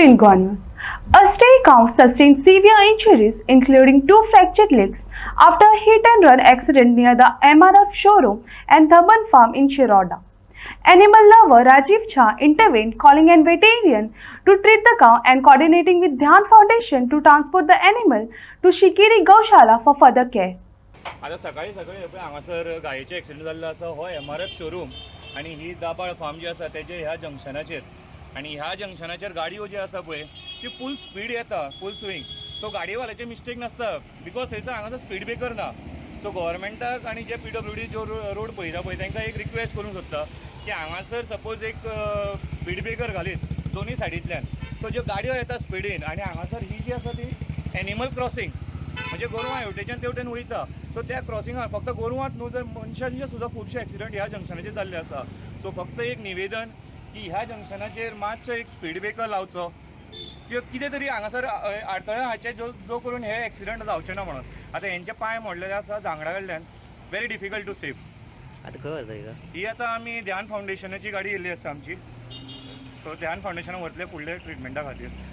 in Gonwa. A stray cow sustained severe injuries, including 2 fractured legs, after a hit-and-run accident near the MRF showroom and Thaban farm in Shiroda. Animal lover Rajiv Jha intervened, calling a veterinarian to treat the cow and coordinating with Dhyan Foundation to transport the animal to Shikiri Gaushala for further care. आता सकाळी सकाळी पळय हांगासर गायेचे accident जाल्लो आसा हो MRF showroom आणि ही दाबाळ form जी आसा तेजे ह्या जंक्शनाचेर आणि ह्या जंक्शनाचेर गाडयो जी आसा पळय ती फूल स्पीड येता फूल स्विंग सो गाडयेवाल्याचे मिस्टेक नासता बिकॉज थंयसर हांगासर स्पीड ब्रेकर ना सो गव्हर्मेंटाक आणि जे PWD जो रोड पळयता पळय तांकां एक रिक्वेस्ट करूंक सोदता की हांगासर सपोज एक स्पीड ब्रेकर घालीत दोन्ही सायडींतल्यान सो ज्यो गाडयो येता स्पिडीन आणि हांगासर ही जी आसा ती एनिमल क्रॉसिंग म्हणजे गोरवां हेवटेच्यान तेवटेन वयता सो त्या क्रॉसिंगार फक्त गोरवांत न्हू जर मनशांचे सुद्दां खुबशे एक्सिडंट ह्या जंक्शनाचेर जाल्ले आसा सो फक्त एक निवेदन की ह्या जंक्शनाचेर मातसो एक स्पीड ब्रेकर लावचो कितें तरी हांगासर आडथळे हाडचे जो करून हे एक्सिडंट जावचे ना म्हणून आतां हेंचे पांय मोडलेले आसा जांगडा कडल्यान व्हेरी डिफिकल्ट टू सेव आता खंय वरता ही आतां आमी ध्यान फावंडेशनाची गाडी येयल्ली आसा आमची सो ध्यान फावंडेशनान व्हरतले फुडले ट्रिटमेंटा खातीर